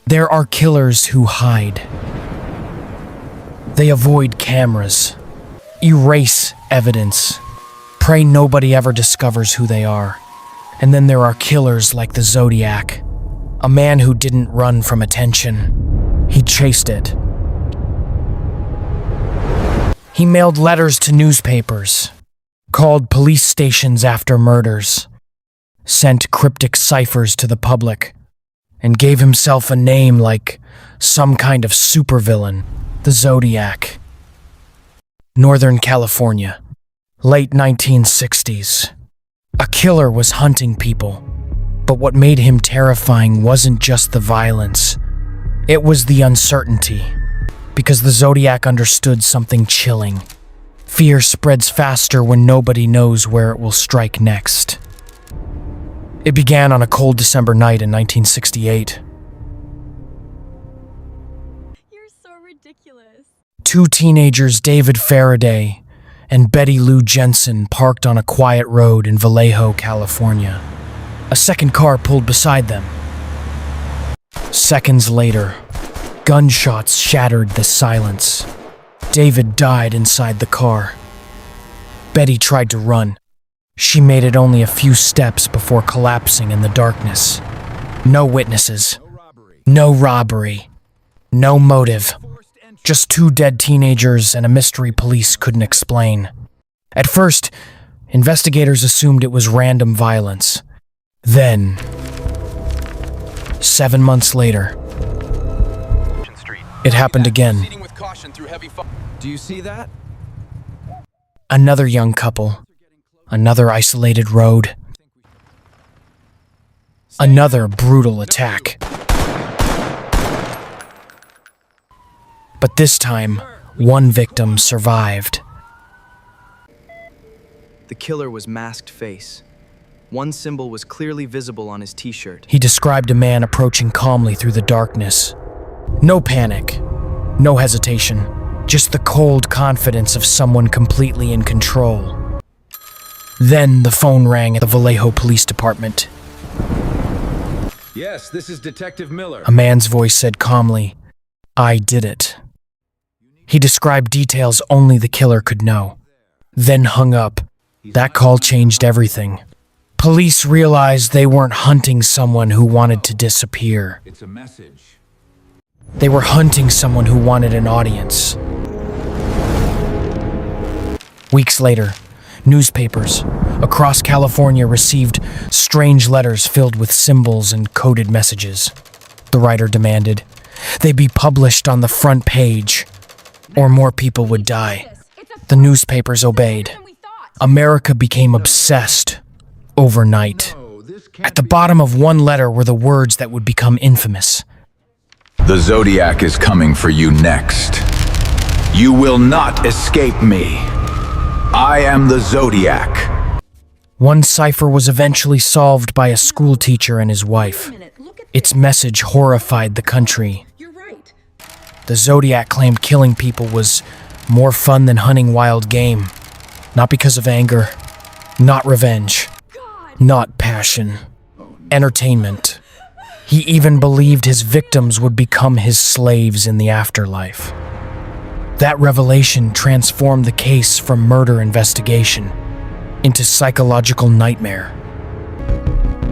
There are killers who hide. They avoid cameras, erase evidence, pray nobody ever discovers who they are. And then there are killers like the Zodiac, a man who didn't run from attention. He chased it. He mailed letters to newspapers, called police stations after murders, sent cryptic ciphers to the public, and gave himself a name like some kind of supervillain, the Zodiac. Northern California, late 1960s. A killer was hunting people, but what made him terrifying wasn't just the violence. It was the uncertainty, because the Zodiac understood something chilling. Fear spreads faster when nobody knows where it will strike next. It began on a cold December night in 1968. You're so ridiculous. Two teenagers, David Faraday and Betty Lou Jensen, parked on a quiet road in Vallejo, California. A second car pulled beside them. Seconds later, gunshots shattered the silence. David died inside the car. Betty tried to run. She made it only a few steps before collapsing in the darkness. No witnesses. No robbery. No motive. Just two dead teenagers and a mystery police couldn't explain. At first, investigators assumed it was random violence. Then, 7 months later, it happened again. Do you see that? Another young couple. Another isolated road. Another brutal attack. But this time, one victim survived. The killer was masked face. One symbol was clearly visible on his t-shirt. He described a man approaching calmly through the darkness. No panic, no hesitation, just the cold confidence of someone completely in control. Then the phone rang at the Vallejo Police Department. Yes, this is Detective Miller. A man's voice said calmly, "I did it." He described details only the killer could know, then hung up. That call changed everything. Police realized they weren't hunting someone who wanted to disappear. It's a message. They were hunting someone who wanted an audience. Weeks later, newspapers across California received strange letters filled with symbols and coded messages. The writer demanded they be published on the front page, or more people would die. The newspapers obeyed. America became obsessed overnight. At the bottom of one letter were the words that would become infamous. The Zodiac is coming for you next. You will not escape me. I am the Zodiac. One cipher was eventually solved by a school teacher and his wife. Its message horrified the country. The Zodiac claimed killing people was more fun than hunting wild game. Not because of anger, not revenge, not passion, entertainment. He even believed his victims would become his slaves in the afterlife. That revelation transformed the case from murder investigation into psychological nightmare.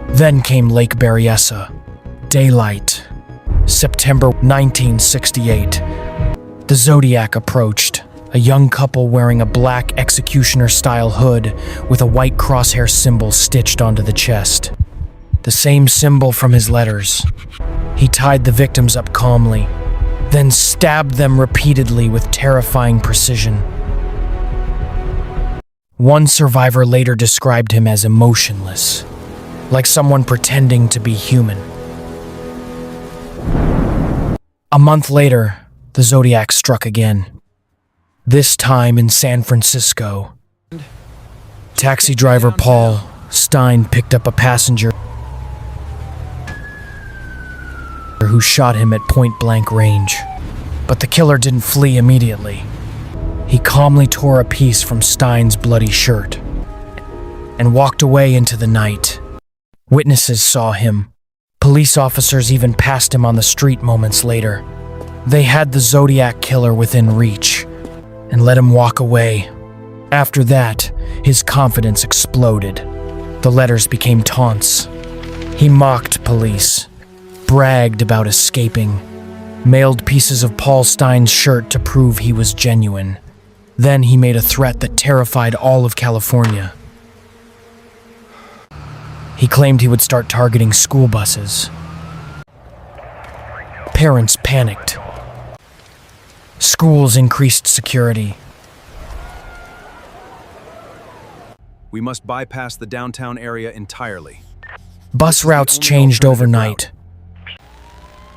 Then came Lake Berryessa, daylight, September 1968. The Zodiac approached, a young couple wearing a black executioner-style hood with a white crosshair symbol stitched onto the chest. The same symbol from his letters. He tied the victims up calmly, then stabbed them repeatedly with terrifying precision. One survivor later described him as emotionless, like someone pretending to be human. A month later, the Zodiac struck again. This time in San Francisco. Taxi driver Paul Stein picked up a passenger who shot him at point-blank range. But the killer didn't flee immediately. He calmly tore a piece from Stein's bloody shirt and walked away into the night. Witnesses saw him. Police officers even passed him on the street moments later. They had the Zodiac killer within reach and let him walk away. After that, his confidence exploded. The letters became taunts. He mocked police, bragged about escaping, mailed pieces of Paul Stein's shirt to prove he was genuine. Then he made a threat that terrified all of California. He claimed he would start targeting school buses. Parents panicked. Schools increased security. We must bypass the downtown area entirely. Bus routes changed overnight.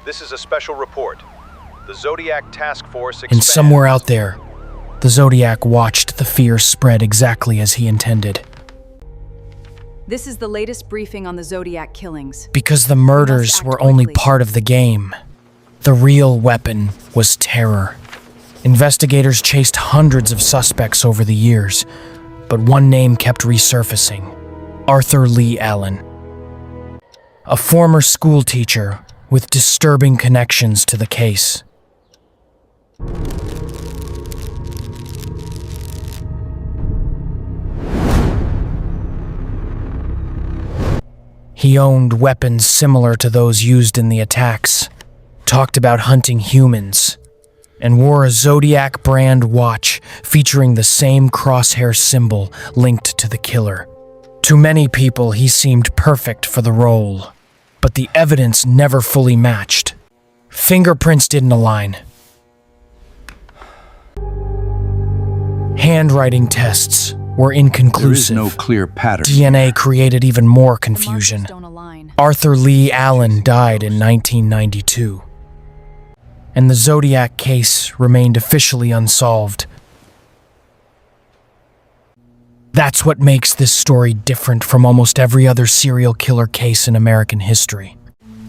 This is a special report. The Zodiac Task Force And expands. somewhere out there, the Zodiac watched the fear spread exactly as he intended. This is the latest briefing on the Zodiac killings. Because the murders were only part of the game. The real weapon was terror. Investigators chased hundreds of suspects over the years, but one name kept resurfacing: Arthur Lee Allen. A former school teacher with disturbing connections to the case. He owned weapons similar to those used in the attacks, talked about hunting humans, and wore a Zodiac brand watch featuring the same crosshair symbol linked to the killer. To many people, he seemed perfect for the role, but the evidence never fully matched. Fingerprints didn't align. Handwriting tests were inconclusive. There is no clear pattern. DNA created even more confusion. Markers don't align. Arthur Lee Allen died in 1992, and the Zodiac case remained officially unsolved. That's what makes this story different from almost every other serial killer case in American history.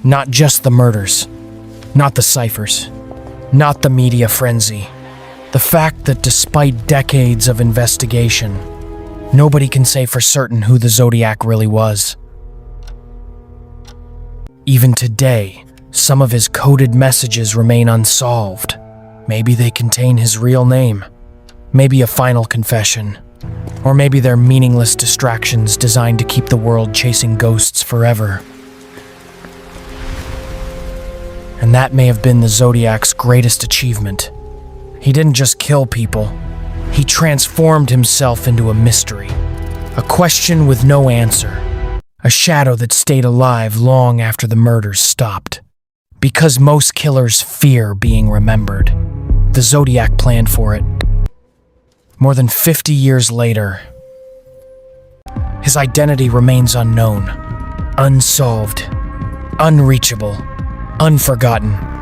Not just the murders, not the ciphers, not the media frenzy. The fact that despite decades of investigation, nobody can say for certain who the Zodiac really was. Even today, some of his coded messages remain unsolved. Maybe they contain his real name, maybe a final confession, or maybe they're meaningless distractions designed to keep the world chasing ghosts forever. And that may have been the Zodiac's greatest achievement. He didn't just kill people, he transformed himself into a mystery, a question with no answer, a shadow that stayed alive long after the murders stopped. Because most killers fear being remembered, the Zodiac planned for it. More than 50 years later, his identity remains unknown, unsolved, unreachable, unforgotten.